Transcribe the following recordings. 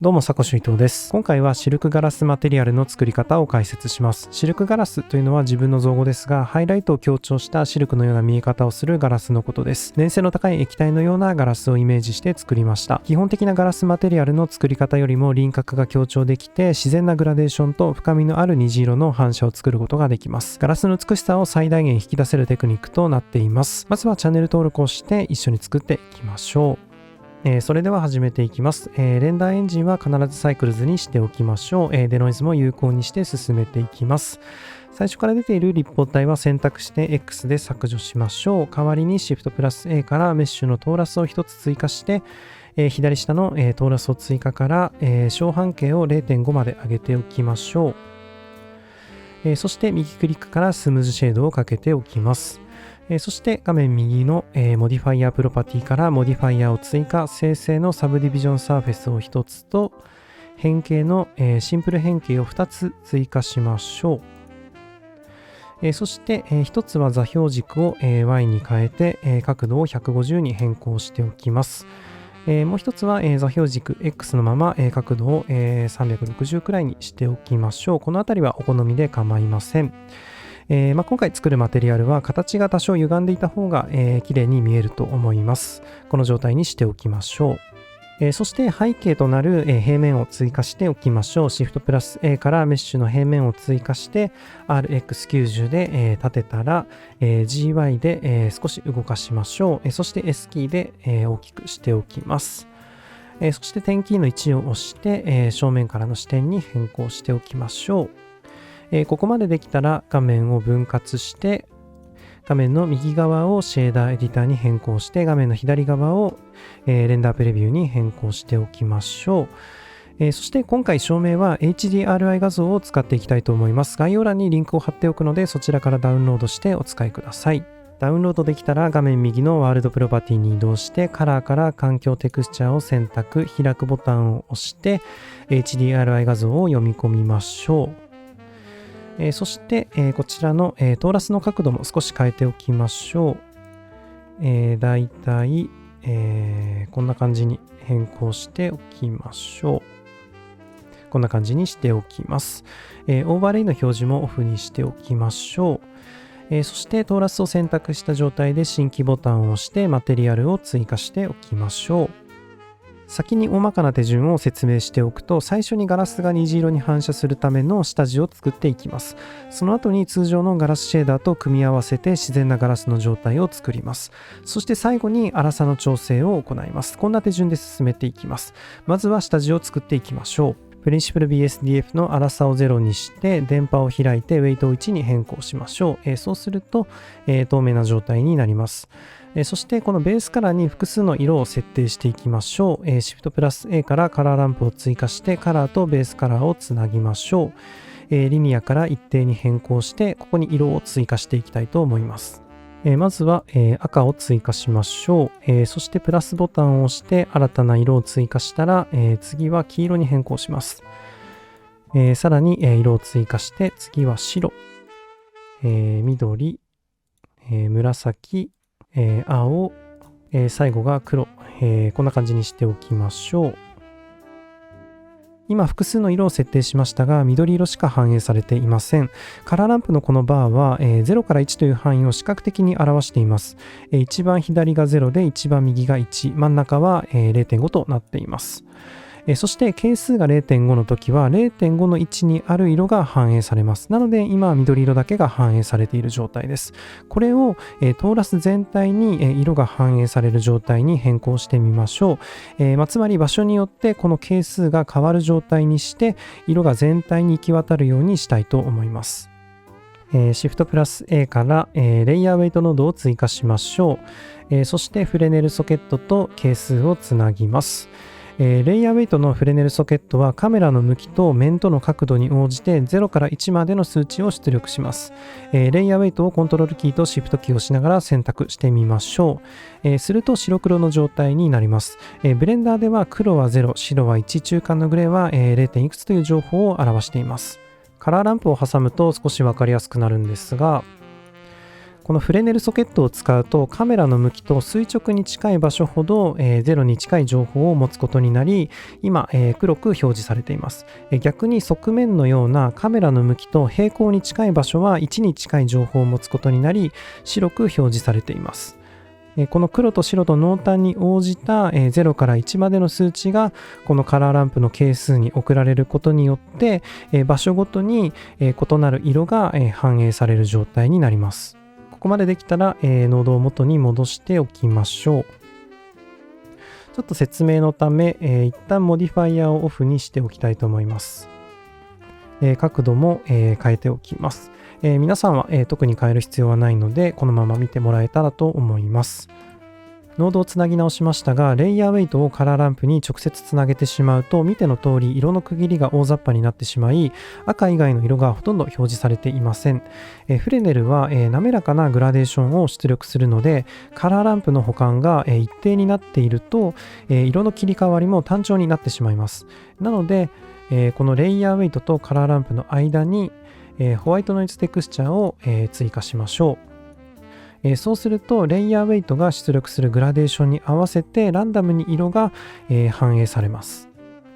どうも、サコシ伊藤です。今回はシルクガラスマテリアルの作り方を解説します。シルクガラスというのは自分の造語ですが、ハイライトを強調したシルクのような見え方をするガラスのことです。粘性の高い液体のようなガラスをイメージして作りました。基本的なガラスマテリアルの作り方よりも輪郭が強調できて、自然なグラデーションと深みのある虹色の反射を作ることができます。ガラスの美しさを最大限引き出せるテクニックとなっています。まずはチャンネル登録をして一緒に作っていきましょう。それでは始めていきます。レンダーエンジンは必ずサイクルズにしておきましょう。デノイズも有効にして進めていきます。最初から出ている立方体は選択して X で削除しましょう。代わりに Shift プラス A からメッシュのトーラスを1つ追加して、左下の、トーラスを追加から、小半径を 0.5 まで上げておきましょう。そして右クリックからスムーズシェードをかけておきます。そして画面右の、モディファイアプロパティからモディファイアを追加、生成のサブディビジョンサーフェスを1つと、変形の、シンプル変形を2つ追加しましょう。そして、1つは座標軸を、Y に変えて、角度を150に変更しておきます。もう1つは、座標軸 X のまま、角度を、360くらいにしておきましょう。このあたりはお好みで構いません。今回作るマテリアルは形が多少歪んでいた方が、綺麗に見えると思います。この状態にしておきましょう。そして背景となる、平面を追加しておきましょう。Shift プラス A からメッシュの平面を追加して RX90 で、立てたら、GY で、少し動かしましょう。そして S キーで、大きくしておきます。そして点キーの1を押して、正面からの視点に変更しておきましょう。ここまでできたら画面を分割して画面の右側をシェーダーエディターに変更して画面の左側を、レンダープレビューに変更しておきましょう。そして今回照明は HDRI 画像を使っていきたいと思います。概要欄にリンクを貼っておくのでそちらからダウンロードしてお使いください。ダウンロードできたら画面右のワールドプロパティに移動してカラーから環境テクスチャーを選択、開くボタンを押して HDRI 画像を読み込みましょう。そして、こちらの、トーラスの角度も少し変えておきましょう。だいたい、こんな感じに変更しておきましょう。こんな感じにしておきます。オーバーレイの表示もオフにしておきましょう。そしてトーラスを選択した状態で新規ボタンを押してマテリアルを追加しておきましょう。先に大まかな手順を説明しておくと、最初にガラスが虹色に反射するための下地を作っていきます。その後に通常のガラスシェーダーと組み合わせて自然なガラスの状態を作ります。そして最後に粗さの調整を行います。こんな手順で進めていきます。まずは下地を作っていきましょう。プリンシプル BSDF の粗さを0にして電波を開いてウェイトを1に変更しましょう。そうすると、透明な状態になります。そしてこのベースカラーに複数の色を設定していきましょう。Shift プラス A からカラーランプを追加してカラーとベースカラーをつなぎましょう。リニアから一定に変更してここに色を追加していきたいと思います。まずは、赤を追加しましょう。そしてプラスボタンを押して新たな色を追加したら、次は黄色に変更します。さらに、色を追加して次は白、緑、紫、青、最後が黒、こんな感じにしておきましょう。今複数の色を設定しましたが緑色しか反映されていません。カラーランプのこのバーは、0から1という範囲を視覚的に表しています。一番左が0で一番右が1、真ん中は、0.5 となっています。そして係数が 0.5 の時は 0.5 の位置にある色が反映されます。なので今緑色だけが反映されている状態です。これを、トーラス全体に、色が反映される状態に変更してみましょう。つまり場所によってこの係数が変わる状態にして色が全体に行き渡るようにしたいと思います。Shift プラス A から、レイヤーウェイトノードを追加しましょう。そしてフレネルソケットと係数をつなぎます。レイヤーウェイトのフレネルソケットはカメラの向きと面との角度に応じて0から1までの数値を出力します。レイヤーウェイトをコントロールキーとシフトキーを押しながら選択してみましょう。すると白黒の状態になります。ブレンダーでは黒は0、白は1、中間のグレーは 0. いくつという情報を表しています。カラーランプを挟むと少し分かりやすくなるんですが、このフレネルソケットを使うとカメラの向きと垂直に近い場所ほど、0に近い情報を持つことになり、今、黒く表示されています。逆に側面のようなカメラの向きと平行に近い場所は1に近い情報を持つことになり、白く表示されています。この黒と白と濃淡に応じた0から1までの数値がこのカラーランプの係数に送られることによって場所ごとに異なる色が反映される状態になります。ここまでできたらノードを元に戻しておきましょう。ちょっと説明のため一旦モディファイアをオフにしておきたいと思います。角度も変えておきます。皆さんは特に変える必要はないのでこのまま見てもらえたらと思います。ノードをつなぎ直しましたが、レイヤーウェイトをカラーランプに直接つなげてしまうと見ての通り色の区切りが大雑把になってしまい、赤以外の色がほとんど表示されていません。フレネルは滑らかなグラデーションを出力するので、カラーランプの補完が一定になっていると色の切り替わりも単調になってしまいます。なのでこのレイヤーウェイトとカラーランプの間にホワイトノイズテクスチャーを追加しましょう。そうするとレイヤーウェイトが出力するグラデーションに合わせてランダムに色が反映されます。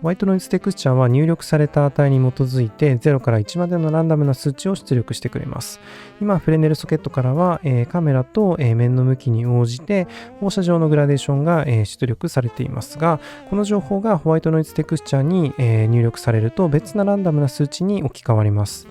ホワイトノイズテクスチャーは入力された値に基づいて0から1までのランダムな数値を出力してくれます。今フレネルソケットからはカメラと面の向きに応じて放射状のグラデーションが出力されていますが、この情報がホワイトノイズテクスチャーに入力されると別なランダムな数値に置き換わります。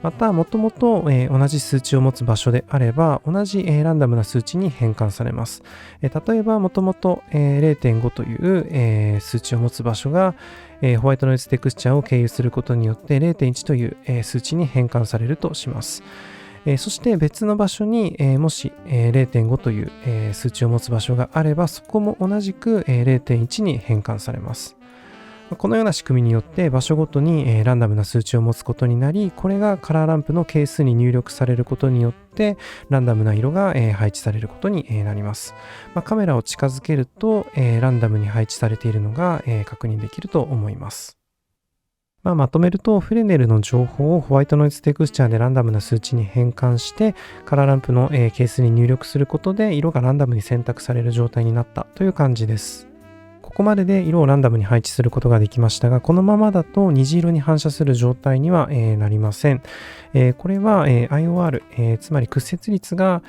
また、もともと同じ数値を持つ場所であれば、同じランダムな数値に変換されます。例えば、もともと 0.5 という数値を持つ場所がホワイトノイズテクスチャーを経由することによって 0.1 という数値に変換されるとします。そして別の場所にもし 0.5 という数値を持つ場所があれば、そこも同じく 0.1 に変換されます。このような仕組みによって場所ごとにランダムな数値を持つことになり、これがカラーランプの係数に入力されることによってランダムな色が配置されることになります。カメラを近づけるとランダムに配置されているのが確認できると思います。まとめると、フレネルの情報をホワイトノイズテクスチャーでランダムな数値に変換してカラーランプの係数に入力することで色がランダムに選択される状態になったという感じです。ここまでで色をランダムに配置することができましたが、このままだと虹色に反射する状態にはなりません。これは IOR、つまり屈折率が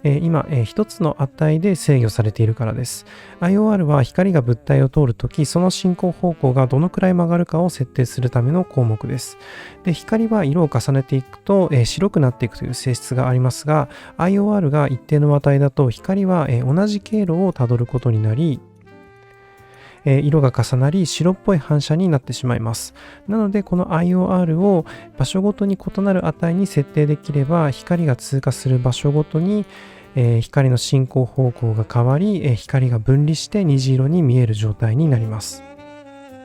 今一つの値で制御されているからです。IOR は光が物体を通るとき、その進行方向がどのくらい曲がるかを設定するための項目です。で、光は色を重ねていくと白くなっていくという性質がありますが、IOR が一定の値だと光は同じ経路をたどることになり、色が重なり白っぽい反射になってしまいます。なのでこの IOR を場所ごとに異なる値に設定できれば、光が通過する場所ごとに光の進行方向が変わり光が分離して虹色に見える状態になります。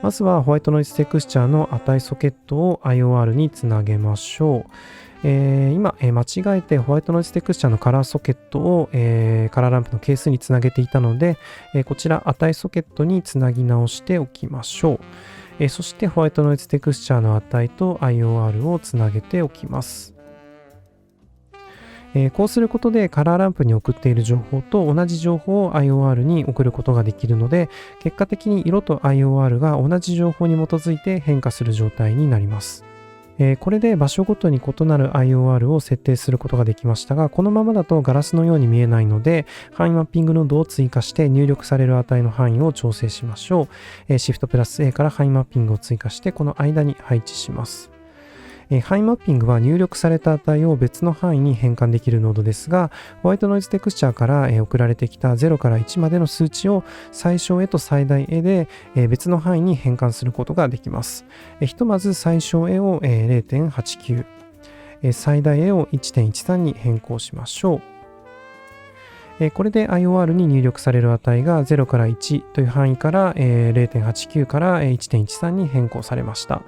まずはホワイトノイズテクスチャーの値ソケットを IOR につなげましょう。今、間違えてホワイトノイズテクスチャーのカラーソケットを、カラーランプの係数につなげていたので、こちら値ソケットにつなぎ直しておきましょう。そしてホワイトノイズテクスチャーの値と IOR をつなげておきます。こうすることでカラーランプに送っている情報と同じ情報を IOR に送ることができるので、結果的に色と IOR が同じ情報に基づいて変化する状態になります。これで場所ごとに異なる IOR を設定することができましたが、このままだとガラスのように見えないので、範囲マッピングノードを追加して入力される値の範囲を調整しましょう。Shift プラス A から範囲マッピングを追加して、この間に配置します。範囲マッピングは入力された値を別の範囲に変換できるノードですが、ホワイトノイズテクスチャーから送られてきた0から1までの数値を最小へと最大へで別の範囲に変換することができます。ひとまず最小へを 0.89、最大へを 1.13 に変更しましょう。これで IOR に入力される値が0から1という範囲から 0.89 から 1.13 に変更されました。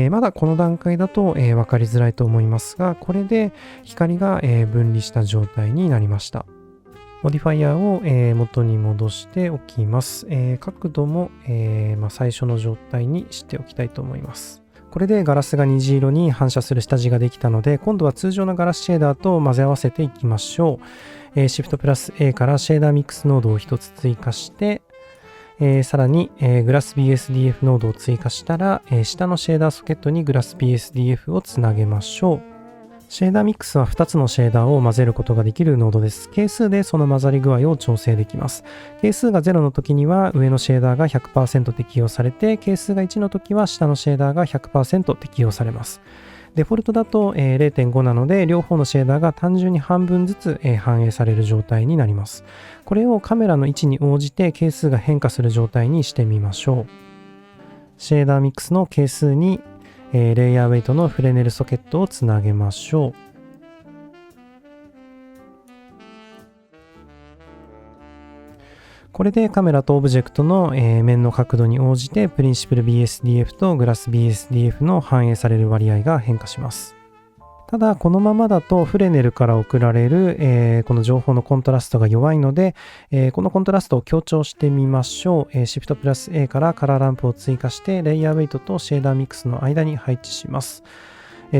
まだこの段階だと分かりづらいと思いますが、これで光が分離した状態になりました。モディファイアを元に戻しておきます。角度も最初の状態にしておきたいと思います。これでガラスが虹色に反射する下地ができたので、今度は通常のガラスシェーダーと混ぜ合わせていきましょう。シフトプラス A からシェーダーミックスノードを1つ追加して、さらに、グラス BSDF ノードを追加したら、下のシェーダーソケットにグラス BSDF をつなげましょう。シェーダーミックスは2つのシェーダーを混ぜることができるノードです。係数でその混ざり具合を調整できます。係数が0の時には上のシェーダーが 100% 適用されて、係数が1の時は下のシェーダーが 100% 適用されます。デフォルトだと 0.5 なので、両方のシェーダーが単純に半分ずつ反映される状態になります。これをカメラの位置に応じて係数が変化する状態にしてみましょう。シェーダーミックスの係数にレイヤーウェイトのフレネルソケットをつなげましょう。これでカメラとオブジェクトの面の角度に応じてプリンシプル BSDF とグラス BSDF の反映される割合が変化します。ただこのままだとフレネルから送られる、この情報のコントラストが弱いので、このコントラストを強調してみましょう。シフトプラス A からカラーランプを追加してレイヤーウェイトとシェーダーミックスの間に配置します。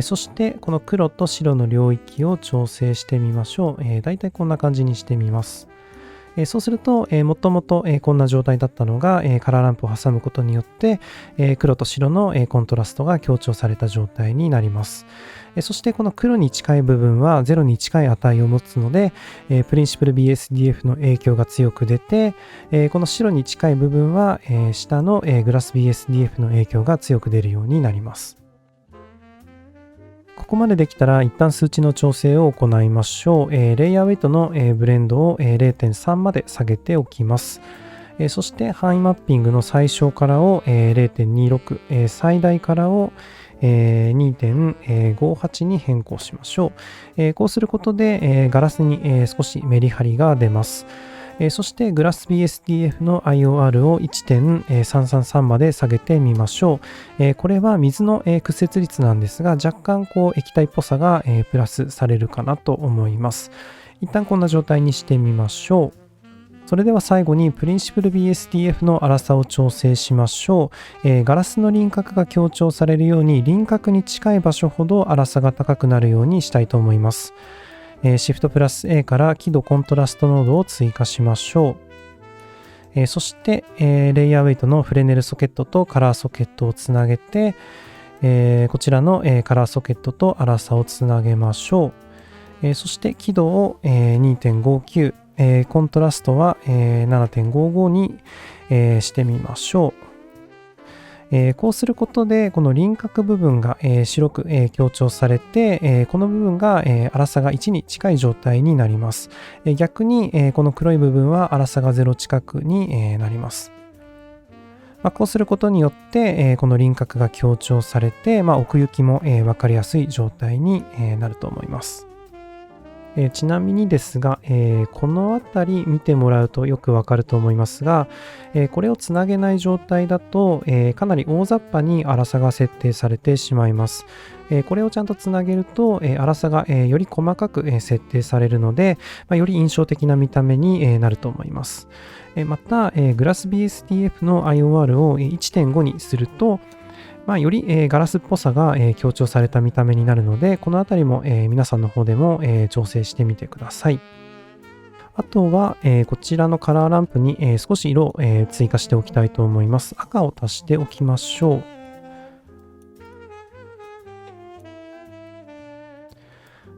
そしてこの黒と白の領域を調整してみましょう。だいたいこんな感じにしてみます。そうすると、もともとこんな状態だったのが、カラーランプを挟むことによって、黒と白のコントラストが強調された状態になります。そしてこの黒に近い部分は0に近い値を持つので、プリンシプル BSDF の影響が強く出て、この白に近い部分は、下のグラス BSDF の影響が強く出るようになります。ここまでできたら一旦数値の調整を行いましょう。レイヤーウェイトのブレンドを 0.3 まで下げておきます。そして範囲マッピングの最小からを 0.26、最大からを2.58 に変更しましょう。こうすることでガラスに少しメリハリが出ます。そしてグラス BSDF の IOR を 1.333 まで下げてみましょう。これは水の屈折率なんですが、若干液体っぽさがプラスされるかなと思います。一旦こんな状態にしてみましょう。それでは最後にプリンシプル BSDF の粗さを調整しましょう。ガラスの輪郭が強調されるように輪郭に近い場所ほど粗さが高くなるようにしたいと思います。シフトプラス A から輝度コントラストノードを追加しましょう。そして、レイヤーウェイトのフレネルソケットとカラーソケットをつなげて、こちらの、カラーソケットと粗さをつなげましょう。そして輝度を、2.59、コントラストは、7.55 に、してみましょう。こうすることでこの輪郭部分が、白く、強調されて、この部分が、粗さが1に近い状態になります。逆に、この黒い部分は粗さが0近くに、なります。こうすることによって、この輪郭が強調されて、奥行きも、分かりやすい状態に、なると思います。ちなみにですが、この辺り見てもらうとよくわかると思いますが、これをつなげない状態だと、かなり大雑把に粗さが設定されてしまいます。これをちゃんとつなげると、粗さが、より細かく、設定されるので、より印象的な見た目に、なると思います。また、グラス BSDF の IOR を 1.5 にすると、より、ガラスっぽさが、強調された見た目になるので、このあたりも、皆さんの方でも、調整してみてください。あとは、こちらのカラーランプに、少し色を、追加しておきたいと思います。赤を足しておきましょ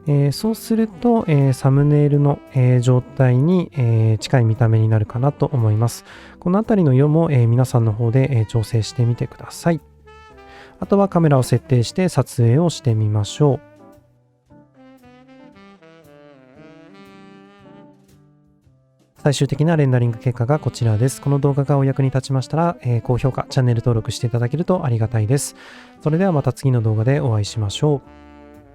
う。そうすると、サムネイルの、状態に、近い見た目になるかなと思います。このあたりの色も、皆さんの方で、調整してみてください。あとはカメラを設定して撮影をしてみましょう。最終的なレンダリング結果がこちらです。この動画がお役に立ちましたら、高評価、チャンネル登録していただけるとありがたいです。それではまた次の動画でお会いしましょう。